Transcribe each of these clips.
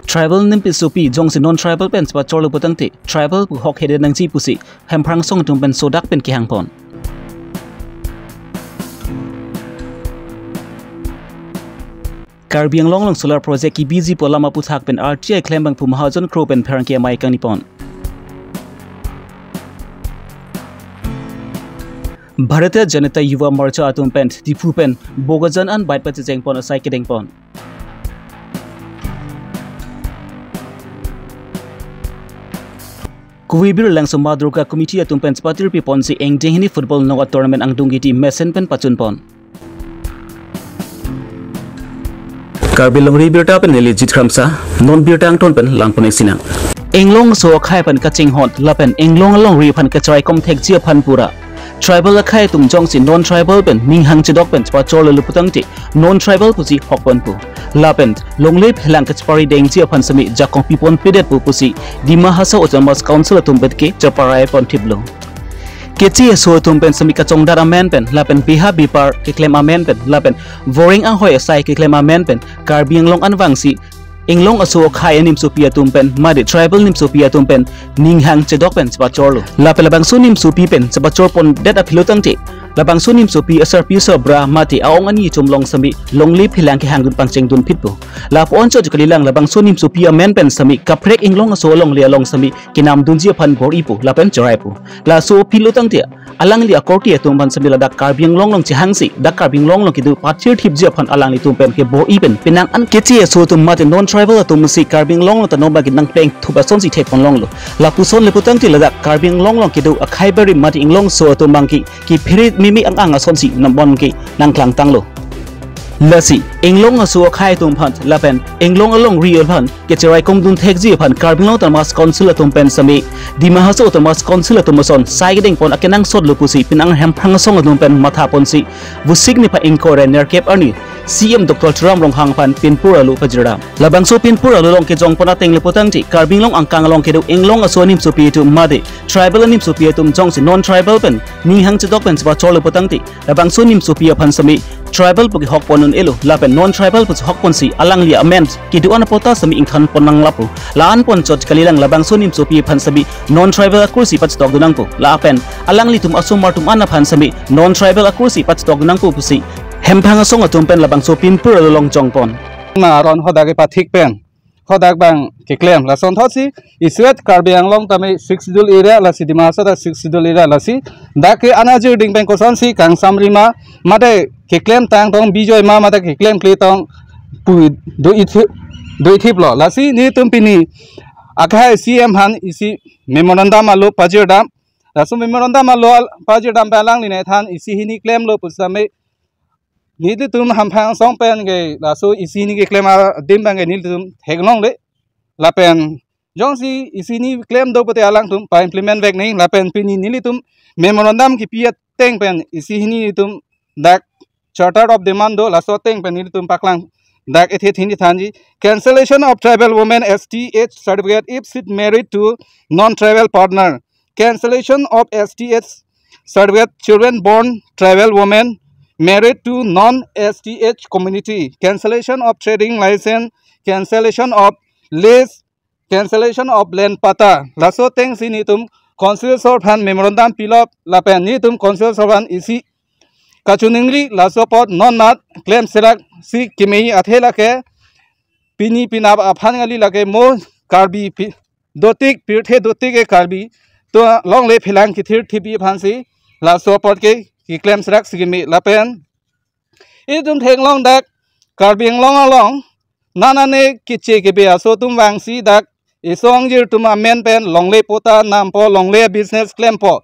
Tribal nimpi supi jong si non-tribal pen sepa chorlu putang ti tribal pu hok hede nang ji pusi hemprang song tung pen sodak pen ki hangpon. Karbi ang long solar project ki busy po lama puthak pen RTI claim bang pu mahajon crew pen perang ki amai kang nipon. Bharatiya Janata Yuva Morcha atum pen dipu pen bogajan an bait pa cheng pon asai kedeng pon. Kuwibir lang sa Madruga Committee atum pen spatir pi pon si engding hini football noga tournament ang dunggiti mesen pen pachun pon. Karbi long ribirta pen neli jitramsa non birta ang ton pen lang pon sinang. Englong so khai pen kaching hot lapen englong along ri pan kachai kom thek chia phan pura. Tribal khai tum jong si non-tribal pen minghang chidok pen pa chol luputang ti non-tribal pusi hokpon pu lapen longlep helang kachpari deng chi aphan sami jakong pipon pedet pu pusi dima hasa ojamas council tum betke chaparai pon tiblo kechi so tum pen sami kachong dara men pen lapen biha bipar ke claim amen pen lapen voring ang hoi asai ke claim amen pen karbiang long anwang si Englong aso khai nim supia tumpen madi tribal nim supia tumpen ninghang chedok pen spa chorlo lapelabang sunim supi pen spa chor pon det apilotang ti labang sunim supi asar piso bra mati aong ani chumlong sami longli philang ki hangdun pangcheng dun pitpo la pon cho kalilang labang sunim supia men pen sami kaprek englong aso long le long sami kinam dunji phan bor ipu lapen choraipu la so pilotang ti alang li akorti atum ban sami la dak karbiang long long chi hangsi dak karbiang long long ki du pathir thip je phan alang li tumpen ke bor ipen pinang an kechi so tum mati non tribal atum si karbing long ta no bagi nang peng thuba son si thepon long lo la puson le putang ti la karbing long long ki do akhai beri mati inglong so atum bangki ki phirit mimi ang ang son si nambon ki nang klang tang lo lasi englong asu khai tum phan lapen englong along real phan ke cherai kom dun thek ji phan karbing long tamas council atum pen sami dima haso tamas council atum son sai ding pon akenang sot lu pusi pinang hem phang song atum pen matha pon si bu signifa inkore ner kep ani CM Dr. Tram Long Hang Pan Pinpura Lu Pajra labang so Pinpura Lu long ke jong pona teng le potang ti karbing long angkang long ke do englong aso nim so pi tu made tribal nim so pi tum jong si non tribal pen ni hang chedok pen swa chol potang ti labang so nim so pi phan sami tribal pu hok ponun elo lapen non tribal pu hok pon si alang li amends ki du an pota sami ingkhan ponang lapu laan pon chot kalilang labang so nim so pi phan sami non tribal akursi pat stok dunang pu la pen alang li tum asumar tum an phan sami non tribal akursi pat stok dunang pu pusi hempang asong atum pen labang so Pinpura long jong pon na ron hodak pa thik pen hodak bang ke claim la son thosi iswet karbiang long tame 6 dul area la sidima sa 6 dul area la si dake anaju ding pen ko son si kang samri ma mate ke claim tang tong bijoy ma mate ke claim kle tong pu do ithip lo la si ni tum pini akhai CM han isi memorandum alo pajerdam la so memorandum alo pajerdam balang ni ne than isi hini claim lo pusame ni tum hampang song pen ge la so isi ni ge claim dim bang ge ni tum heglong le la pen jong si isi ni claim do pote alang tum pa implement vek nei la pen pini ni tum memorandum ki pi teng pen isi ni tum dak charter of demand do la so teng pen ni tum paklang dak ethe thini thanji cancellation of tribal women STH certificate if it married to non tribal partner cancellation of STH certificate children born tribal women married to non-STH community, cancellation of trading license, cancellation of lease, cancellation of land pata. Laso teng sinitum consul sorban memorandum pilot lapen nitum consul sorban isi kachuningli laso pot non mat claim selak si kimei athela ke pini pinab aphan ngali lage mo karbi dotik pirthe dotik e karbi to long le philang ki thir thibi phansi laso pot ke ki claim serak sigimi lapen itum theng long dak karbing long along nanane kiche ke be aso tum wang si dak isong jir tum amen pen long le pota nam po long le business claim po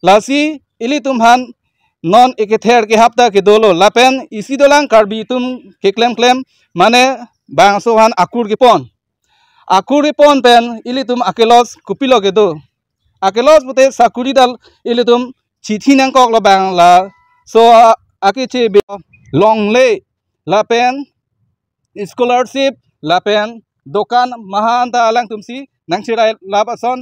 lasi ili tum han non ekether ke hapta ke dolo lapen isi dolang karbi tum ke claim mane bang so han akur ke pon pen ili tum akelos kupilo ke do akelos pute sakuri dal ili tum chithi nang kok lo bang la so akiche be long le la pen scholarship la pen dokan mahanta alang tumsi nang chirai la bason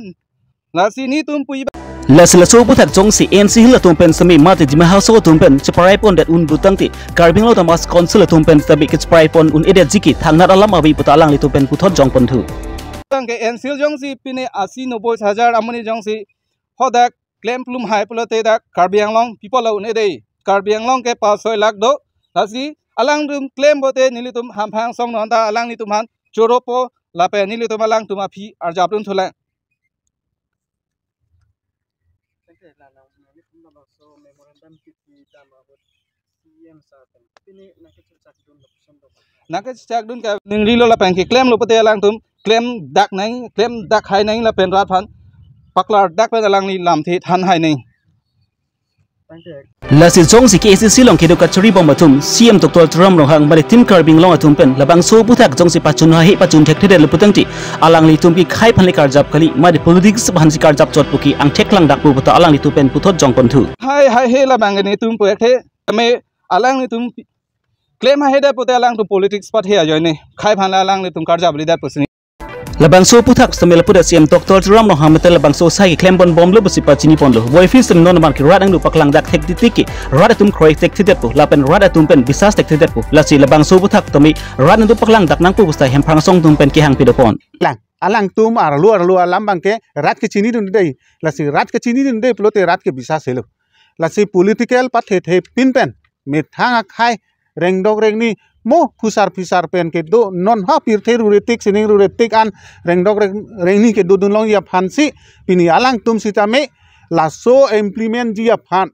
la si ni tum pui Lasu putak jongsi ANC hila tumpen sami mati di mahasiswa tumpen ceparai pon dat un butangti Karbing lo tamas konsul tumpen tabi ceparai pon un edet ziki thangnar alam abi putalang li tumpen putot jong pon thu. Tang ke ANC jongsi pine 80-90,000 amani jongsi hodak claim plum hai pulote dak Karbing long people lo un edei Karbing long ke 5 lakh do lasi alang dum claim bote nilitum hampang song nonta alang ni tumhan choropo lape nilitum alang tumapi arjapun thula. Nak cak dun ka ning rilo la pen ki claim lo pate alang tum claim dak hai nai la pen rat phan paklar dak pen alang ni lam thi than hai nai. Lasi jongsi ke isi silong ke dokat churi bom batum CM Dr. Ram Rohang bari tim Karbing long atum pen labang so putak jongsi pachun ha he pachun thek thede leputangti alang li tumpi khai phanle karjap kali mari politics bhansi karjap chot puki ang theklang dak pu buta alang li tupen puthot jong pon thu hai he la bang ni tum pu the me alang ni tum claim ha he da puta alang tu politics pat he ajoi ne khai phanla alang ni tum karjap li da pusni labang so putak samela puda CM Dr. Ram Rohang metel labang so sai claim bon bom lo busi pachini pon lo boy fi sem non marki radang du paklang dak thek ditiki radatum kroi tek thidet pu lapen radatum pen bisas tek thidet pu lasi labang so putak tomi radang du paklang dak nang pu busta hemprang song tum pen ki hang pidopon lang alang tum arlu alam bang ke rat ke chini dun dei lasi rat ke chini dun dei plote rat ke bisas helo lasi political pat the pin pen me thang khai reng dog reng ni mo pusar pen ke do non ha pir the ruretik sining ruretik an reng dog reng ni ke do dun long ya phansi pini alang tum sitame la so implement dia phan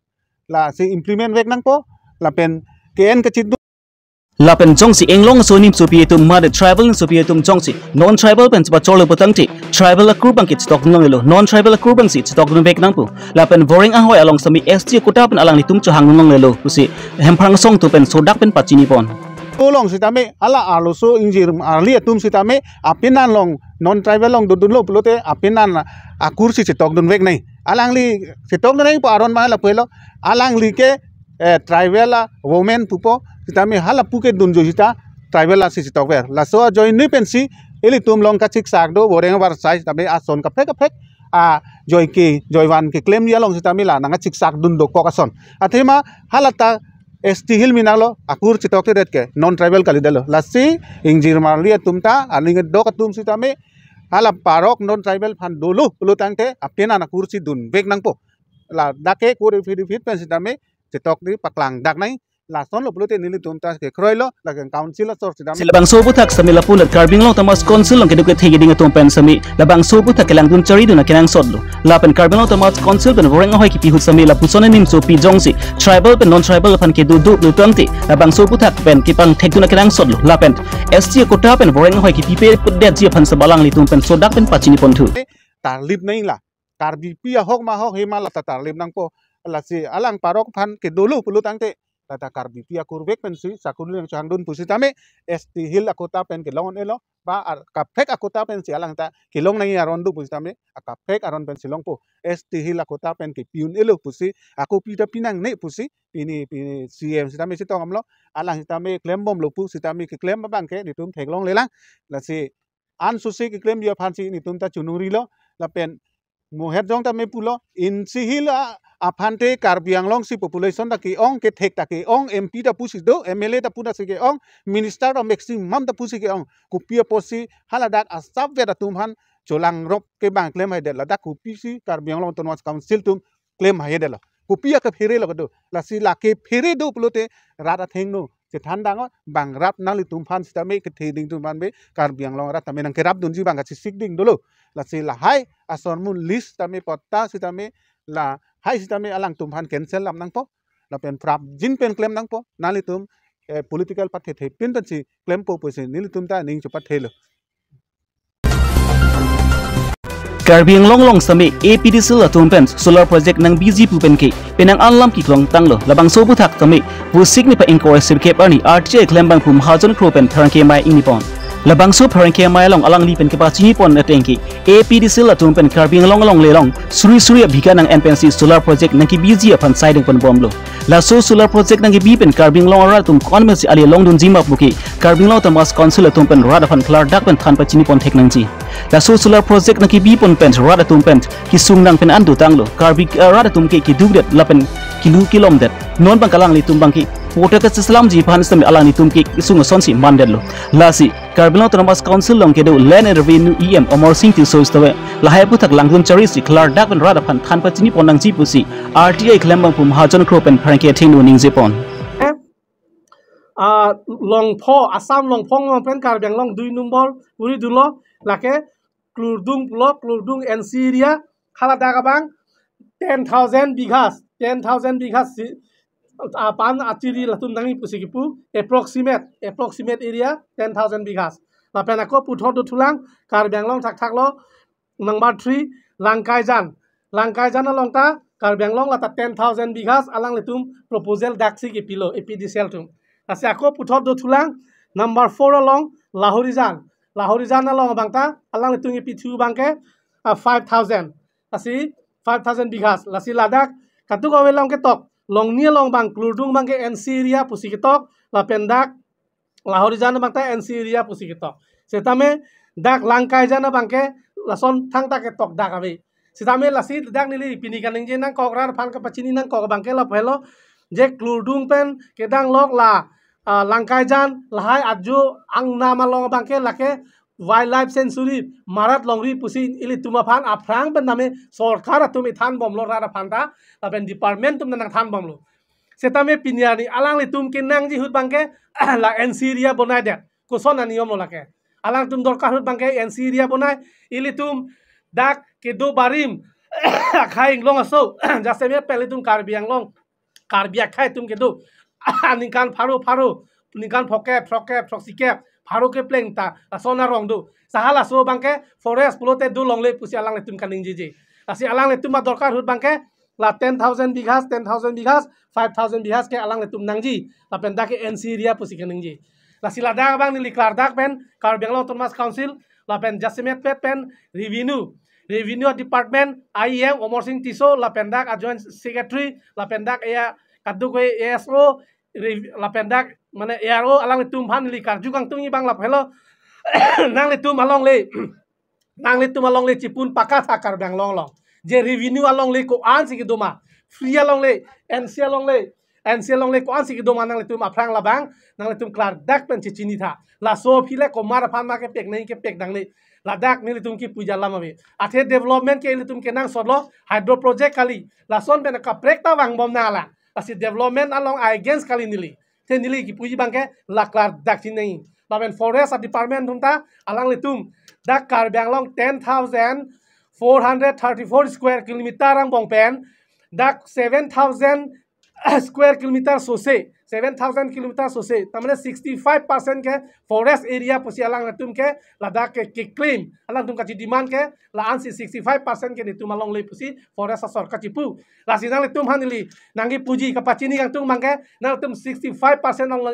la si implement vek nang po la pen ken ke chit lapen jongsi englong so nim sopi tum mad tribal sopi tum jongsi non tribal pen ba cholo potangti tribal kurbang kit stock nang lo non tribal kurbang si stock nang vek nang pu lapen boring ahoy along sami ST kota pen alang ni tum chahang nang lo pusi hemprang song tu pen sodak pen pachini pon long sitame ala aloso injir arli tum sitame apinan long non tribal long dun lo plote apinan akur si chitok dun vek nai alang li chitok nai pa aron ma la pelo alang li ke tribal women pupo sitame hala puke dun jo sita tribal si chitok ver la so join ni pensi eli tum long ka chik sak do boreng war size tabe ason ka phek a joy wan ke claim ya long sitame la nanga chik sak dun do ko kason athema halata ST Hill minalo akur chitok te ke non tribal kalidalo lasi ingjir marlia tumta aling do ka tum sitame hala parok non tribal phan dulu ulutangte apena na kursi dun vek nangpo la dake kur fit pen sitame chitok di paklang dak nai la son lo pulute nili tumta ke kroilo la council la sor sitame labang so putak samila pulat Karbing long tamas konsul long ke duket thegi ding tumpen sami labang so putak kelang dun chari dun kenang sodlo lapen Karbing long tamas konsul pen voreng hoy ki pi hut sami la pusone nim so pi jongsi tribal pen non tribal pan ke du lutangti labang so putak pen ki pang thek dun kenang sodlo lapen ST kota pen voreng hoy ki pi pe puddet ji phan sabalang li tumpen sodak pen pachini pon thu tarlip nai la karbi pi hok ma hok hema la tarlip nang po la si alang parok phan ke dulu pulutangte tata karbi pia kurvek pensi sakul yang chandun pusitame ST Hill akota pen ke longon elo ba kapek akota pen si alang ta kilong nai aron du pusitame akapek aron pen silong po ST Hill akota pen ke piun elo pusi aku pida pinang ne pusi pini CM sitame sitong amlo alang sitame claim bom lo pu sitame ke claim bang ke ditum theklong lelang la si an susi ke claim dia phansi nitum ta chunuri lo la pen mohet jong ta me pulo in si Hill aphante Karbing long si population ta ki ong ke thek ta ki ong MP ta pusi do MLA ta puna si ke ong minister of maximum ta pusi ke ong kupia posi haladak asap ve ta tumhan cholang rop ke bang claim hai de la da kupi si Karbing long ton council tum claim hai de la kupia ka phere lo do la si la ke phere do plote rata theng no se thandang bang rap nali tumhan sitame ke theding tumhan be Karbing long rat tame nang ke rap dunji bang ka sikding dolo la si la hai asor mun list tame potta sitame la hai sitame alang tumhan cancel lam nang po la pen prap jin pen claim nang po nali tum political pathe the pin pen si claim po pose nili tum ta ning chupat thelo Karbing long sami APDC la tumpen solar project nang BG pupen ke penang alam ki klong tanglo labang so buthak kami bu signi pa inko sir ke pani RTA claim bang pum hajon kropen tharang ke mai inipon labang su parengke mai long alang li pen ke pa chini pon na tengki APDC la tum pen karbing long long le long suri bhika nang NPNC solar project nang ki BG aphan side pen bomlo la so solar project nang ki bi pen karbing long ra tum kon me si ali long dun jima puki karbing long tamas council tum pen ra aphan klar dak pen than pa chini pon thek nang ji la so solar project nang ki bi pon pen ra tum pen ki sung nang pen andu tanglo karbing ra tum ke ki dugdet la pen kilom det non bang kalang li tum bang ki Water ke Islam ji pan Islam alang ni tumki sungu sonsi mandel lo lasi Karbino Thomas Council long kedo Land and Revenue EM omor sing ti so stawe lahai putak langdun chari si klar dak pen rada pan than pachini ponang ji pusi RTI klembang pum hajon kropen pranke thing no ning jepon long pho Assam long phong long pen Karbang long 2 number uri dulo lake klurdung and Syria khala daga bang 10,000 bighas pan atiri latum nangi pusikipu approximate area 10,000 bighas la penako puthot do thulang Karbang long thak lo number 3 langkai jan alongta Karbang long lata 10,000 bighas alang letum proposal daksi ki pilo APDCL tum ase ako puthot do thulang number 4 along lahori jan along bangta alang letum AP2 bangke 5,000 asi 5,000 bighas lasi ladak katuk awelong ke tok long ni long bang klurdung bang ke Syria pusikitok la pendak lahori jana bang ta Syria pusikitok setame dak langkai jana bang ke lason thang ta ke tok dak ave setame lasi dak nili pinikan ning je nang kokrar phan ka pachini nang kok bang ke la phelo je klurdung pen kedang lok la langkai jan lahai aju ang nama long bang ke lake wildlife sanctuary marat longri pusi ili tuma phan aprang ben name sarkar tumi than bomlo rara phanta laben department tum nang than bomlo setame pinyani alang li tum kinang ji hut bangke la Syria bonai det kuson niom lo lake alang tum dorkar hut bangke Syria bonai ili tum dak ke do barim khaing long aso jaseme peli tum karbiang long karbiak khai tum ke do ningkan pharo ningkan phokep sikep Paro ke pleng ta sona rong do sahala so bangke forest pulote do long le pusi alang le tum kaning jiji asi alang le tum dorkar hut bangke la 10,000 bighas 5,000 bighas ke alang le tum nangji la penda ke Syria pusi kaning ji la sila dak bang ni klar dak pen Karbang long Thomas Council la pen jasimet pen revenue department IEM omor sing tiso la pendak adjoint secretary la pendak ya kaduk ASO la pendak mana ero alang le tum phan li kar jukang tung bang la phelo nang le tum along le chipun pakat Karbang long je revenue along le ko an si doma free along le NC along le ko an si doma nang le tum aprang la bang nang le tum klar dak pen chichini tha la so phile ko mar phan ma ke pek nei ke pek dang le la dak ni le tum ki puja lama be athe development ke le tum ke nang sodlo hydro project kali la son ben ka prek ta wang bom na la asi development along against kali nili nili ki puji bangke laklar dak chinei laben forest department tumta alang letum dak Karbang long 10,434 square kilometer ang bongpen dak 7,000 square kilometer sose 7,000 kilometer sose tamane 65% ke forest area pusi alang letum ke ladak ke claim alang tum ka demand ke la ansi 65% ke nitum along le pusi forest asor ka cipu la sinang letum hanili nangi puji kapacini yang tung mangke nang tum 65%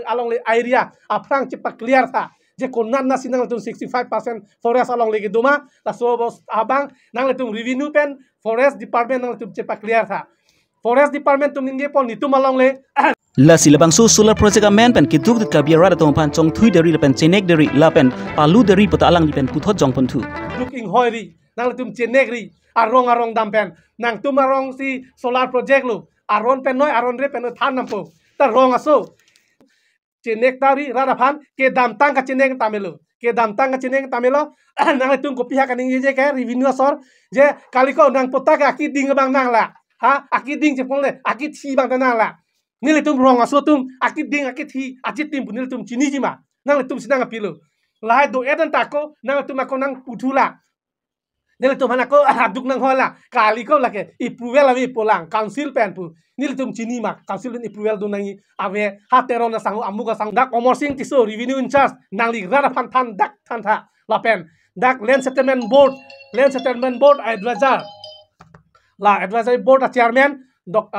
along le area aprang cepat clear ta je konan na sinang letum 65% forest along le duma la so bos abang nang letum revenue pen forest department nang letum cepat clear ta forest department tum ninge pon nitum along le la silabang su solar project amen pen kituk dit kabia rada tong pan chong thui dari pen chenek dari la pen palu dari pota alang di pen puthot jong pon thu looking hoiri nang tum chenek ri arong dam pen nang tum arong si solar project lu aron pen noi aron re pen than nampo ta rong aso chenek tari rada phan ke dam tang ka chenek tamelo nang tum ko pihak kaning je ke revenue asor je kaliko nang pota ka ki ding bang nang la ha aki ding je pon le aki thi bang ta nang la nili tum rong aso tum akit ding akit hi ajit tim punil tum chini jima nang tum sinang apilo lahai do edan tako nang tum ako nang puthula nili tum hanako aduk nang hola kali ko lake approval ami polang council pen pu nili tum chini ma council ni approval do nangi ave hatero na sangu amuga sang dak omosing tiso revenue in charge nang li rada phan dak than tha la pen dak land settlement board advisor la advisory board chairman dok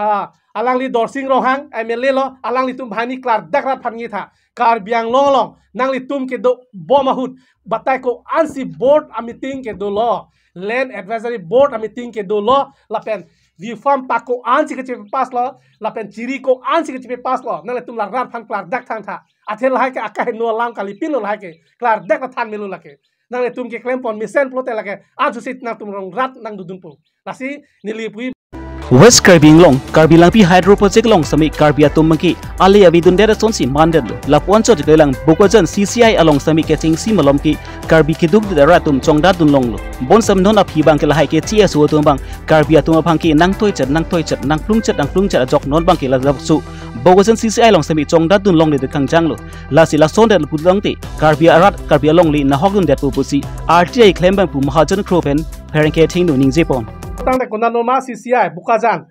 alang li dorsing rohang MLA lo alang li tum bhani klar dakra phangi tha Karbi Anglong nang li tum ke do bomahut batai ko ansi board a meeting ke do lo land advisory board a meeting ke do lo lapen vi farm pako ansi ke chepe pas lo lapen chiri ko ansi ke chepe pas lo nang li tum la rat phan klar dak thang tha athel hai ke akah no lam kali pin lo hai ke klar dak la than melu lake nang li tum ke claim pon misen plote lake azu sit nang tum rong rat nang dudun pu lasi nili pui West Karbi Anglong, Karbi Langpi Hydro Project long sami Karbi Atum Mangki, Ali Avidun Dera Sonsi Mandel, Lapuan Chot Gelang, Bokojan CCI along sami catching Simalomki, Karbi Kiduk the Ratum Chongda Dun Long, Bonsam non up Hibang Kelahike TSO Tumbang, Karbi Atum Panki, Nang Toichet, Nang Plungchet, Jok non Banki Lazapsu, Bokojan CCI long sami Chongda Dun Long de Kangjanglo, Lasi La Sonda Pudlongti, Karbi Arat, Karbi Alongli, Nahogun that Pupusi, RTI Clembang Pumahajan Kropen, Parencating no Ningzepon. tang de kona norma CCI bukajan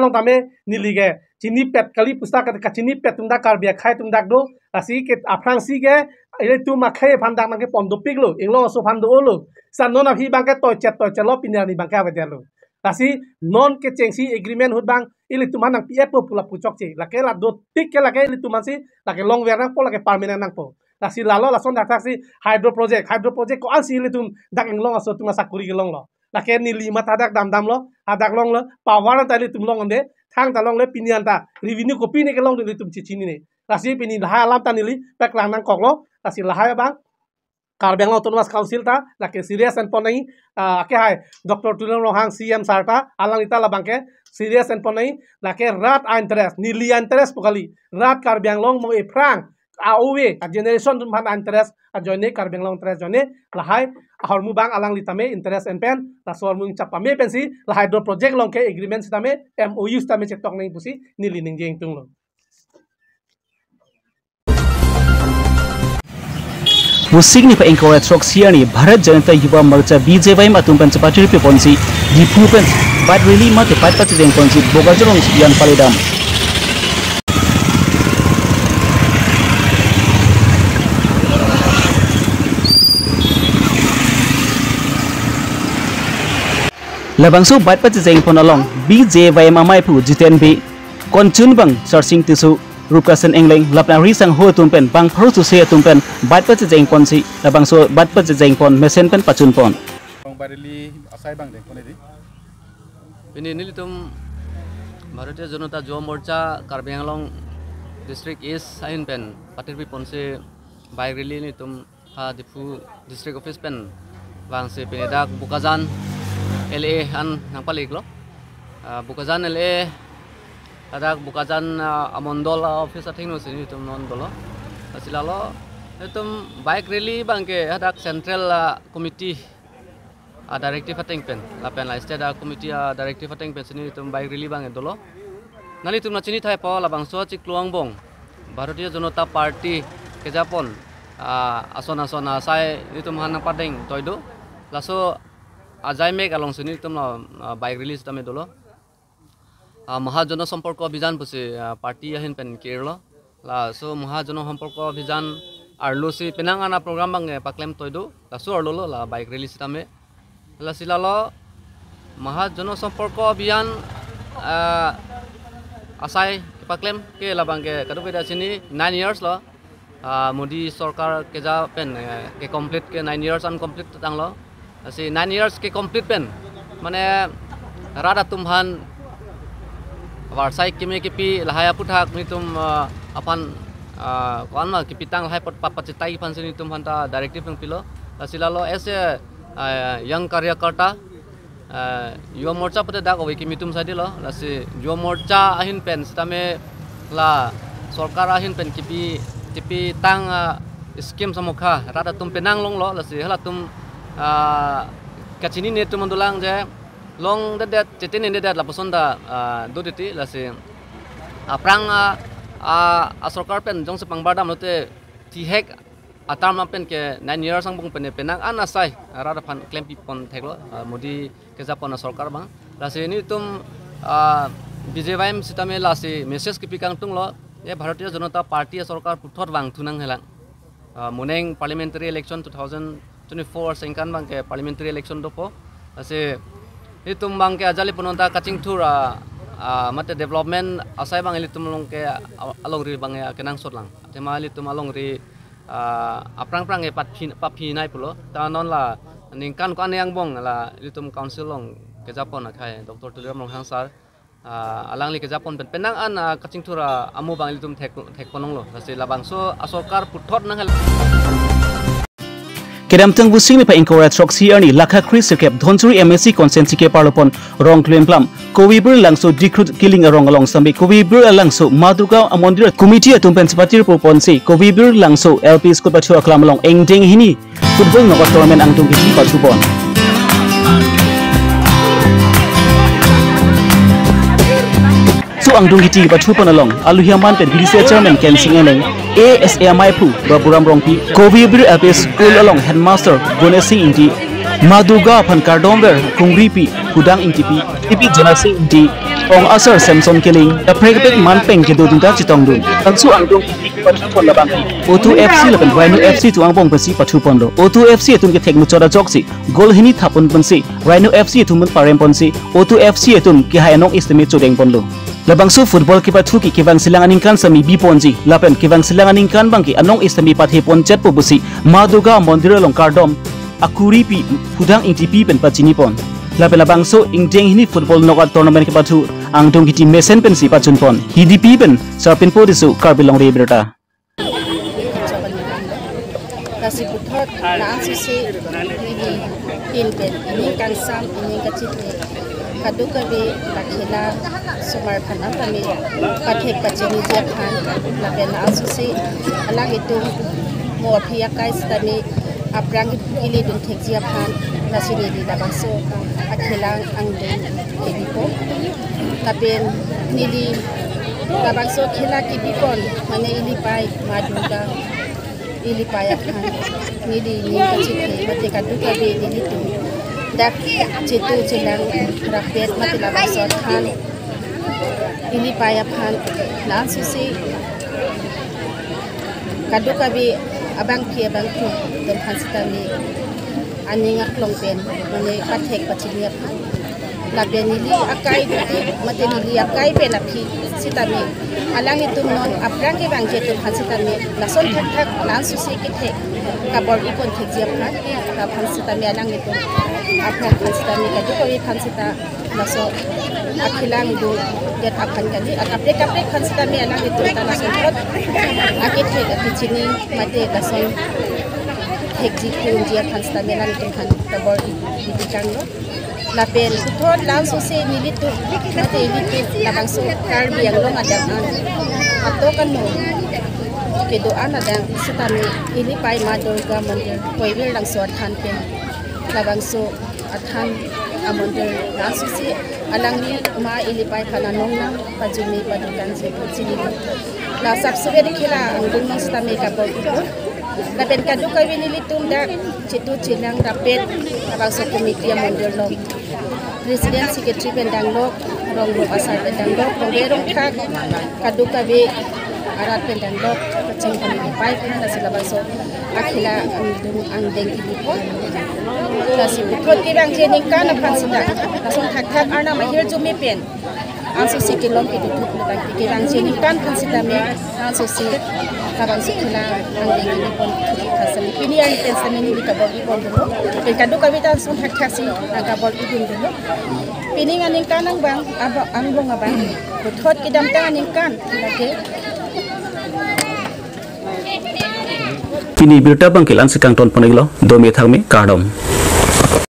long tame nilige chini pet kali pustaka ka chini pet tunda Karbi khai tunda do asi ke afrang si ge ile tu ma khai phandak nang ke pondo piglo inglo so phando olo san non hi bang ke toy chat lo pinani bang ka vedelo asi non ke chengsi agreement hut bang ile tu manang pf pula puchok chi la ke la do tik ke la ke ile tu man si la ke long ver nang po la ke permanent nang po lasi lalo la son dak si hydro project ko ansi ile tu dak inglo so tu sakuri ke long lo lake ni lima tadak dam lo adak long lo power tali tum long ande thang ta long le pinian ta revenue ko pini ke long de tum chichini ne lasi pini la alam ta nili pek lang nang kok lo lasi la ha bang Karbi Anglong Autonomous Council ta lake serious and ponai ke hai Dr. Tulung Rohang CM sarta alang ita la bangke serious and ponai lake rat interest nili interest pokali rat Karbi Anglong mo e prang AOW a generation tum han interest a joine Karbi Anglong interest joine la hai hormu bang alang litame interest and pen la sormu chapame pensi la hydro project long ke agreement sitame MOU sitame chetok nei pusi nili ning jeng tung lo Musik ni pa encourage rock siar ni Bharat Janata Yuva Morcha BJY matum panch party pe ponsi dipu pen but really mat pat pat deng ponsi bogarjong yan palidam Labangso bat pat jeng ponalong BJY mamai pu jiten bi konchun bang searching tisu Rukasan Engleng lapna risang ho tumpen bang prosu se tumpen bat pat jeng ponsi labangso bat pat jeng pon mesen pen pachun pon barili asai bang deng pon ini nilitum Bharatiya Janata Yuva Morcha Karbi Anglong District East Sahin pen patirpi ponse by rally nitum ha dipu district office pen bang se penedak Bukajan LA an nang palik lo Bukajan LA adak Bukajan amondol office ating no sini tum non dolo asilalo tum bike rally bangke adak central committee directive ating pen lapen la state committee directive ating pen sini tum bike rally bang dolo nali tum nachini thai po labang so chikluang bong Bharatiya Janata Party ke Japon ason sai tum hanang padeng toido laso ajai mek along sini tum bike release tame dolo Mahajono Samporko Abhijan pusi party ahin pen kirlo la so Mahajono Samporko Abhijan arlo si penangana program bang paklem toido la so arlo la bike release tame la silalo Mahajono Samporko Abhijan asai paklem ke la bang ke kadu beda sini 9 years lo Modi Sarkar ke ja pen ke complete ke 9 years uncomplete tang lo si 9 years ke complete pen mane rada tumhan warsai kime kipi lahaya puthak nitum apan kon ma kipi tang lahai papacitai pan sini tum hanta directive ng pilo asilalo as a young karyakarta Yuva Morcha pate dak owe kimi tum sadi lo lasi Yuva Morcha ahin pen stame la sarkar ahin pen kipi tang scheme samokha rada tum penang long lo lasi hala tum kachini ne tum mandulang je long that chetin in that la pasonda do diti la se aprang a sarkar pen jong se pangbardam lote ti hek atam pen ke 9 years sang bung pen penang anasai rada pan claim pon theklo Modi ke Japon sarkar bang la se ni tum BJY sitame la se message ki pikang tung lo ye Bharatiya Janata Party sarkar puthor bang thunang helang muneng parliamentary election 2024 sengkan bang ke parliamentary election dopo la se itum bang ke ajali punonta kaching thura mate development asai bang elitum long ke along ri bang ya kenang sot lang tema elitum along ri aprang e pat phi nai pulo ta non la ningkan kan yang bong la elitum council long ke japon khai dr tuliam long hangsar alang li ke japon penang an kaching thura amu bang elitum thek ponong lo hasi labang so asokar puthot nang Kedam teng busing mi pa encourage roxy ani lakha Chris kep dhonjuri MSc consensi ke parlopon rong claim plam Kowibur langso recruit killing arong along sambi Kowibur langso Madurga Mondir committee atum pensipatir proponsi Kowibur langso LP school pachu aklam along engdeng hini football knock tournament angtung kiti pachupon so angdung kiti pachupon along aluhiaman pen BDC chairman Kensing eneng ASAMI Pu Baburam Rongpi Kowibur LP school along headmaster Gonesi Inti Madurga Pan Kardomber Kungripi Hudang Intipi Tipi Janasi Inti Ong Asar Samson Killing The Pregabit Manpeng Kedo Dunta Chitongdun Tansu Angdung Pachupon Labang O2 FC Lapan Rhino FC tu Angbong Pensi Pachupon do O2 FC Etun ke Tekmu Chora Joksi Gol Hini Thapun Pensi Rhino FC Etun Parem Pensi O2 FC Etun Ki Hayanong Istemi Chodeng Pondo Labang su football ki pathuki ki bang silang aningkan sami biponji lapen ki bang silang aningkan bang ki anong istami pathe ponchet po busi Madurga Mondir long Kardom akuri pi hudang intipi pen pachini pon lapen labang so ingdeng hini football knockout tournament ki pathu angdong ki team mesen pen si pachun pon hidipi pen sarpin po disu karbilong re berta kasi puthot naan susi in pen ini kan sam ini kachit kadukabi bakhila sumar phanam kami pathek pachini je phan laben asusi alang itu mo phia kai stami aprang ili dun thek je phan nasini di labaso akhilang angdeng edipo laben nili labaso khila ki bipon mane ili pai Madurga ili pai phan nili ni kachite mate kadukabi nili tu dak citu cilang rakyat mati labasot kan ini payah kan nan susi kadu kabi abang tu dan hansitami aningat longpen mane pathek pachiniya laben nili akai mati nili akai pe lapi sitami alang itu non aprang ke bang citu hansitami lason thak nan susi kithe kabor ikon thek jiap kan la hansitami alang itu aprang hansitami kadu kabi hansita laso akhilang du get akan kali akapre hansitami alang itu lason thot akithe akichini mate lason thek jiap jiap hansitami alang itu kan kabor ikang lo lapen puthot lang susi nilitu mate nilitu labang so karbi yang long adang atau kan mo kedoan adang sitami ini pai Madurga Mondir Kowibur lang so athan pen labang so athan amondir lang susi alang ni ma ili pai phananong na pajumi padukan se chini la sabsebe dikhila angdung nang sitami ka bol lapen kadu kawi nilitum da citu cilang rapet labang so komite Mondir long Presiden Secretary Pendanglok, Rong Asar Pendanglok, Rong Kak, Kaduka B, Arat Pendanglok, Kacang Panipai, Nasi Labaso, Akila Angdeng Ibu, Nasi Pukul Kirang Jening Kana Pansida, Nasong Hak Arna Mahir Jumi Pen, Ansusi Kilom Pitu Kirang Jening Kan Pansida Me, Ansusi Kabang Sikila Angdeng Ibu, Kasami Pini Ang Pensamini di Kabor Ibu dulu, Kaduka B dan Song Hak Si Kabor Ibu dulu. Pining aningkan ang bang angbong abang puthot kidam tang aningkan lagi Pini birta bang kilan sekang ton poneglo do me thang me kardom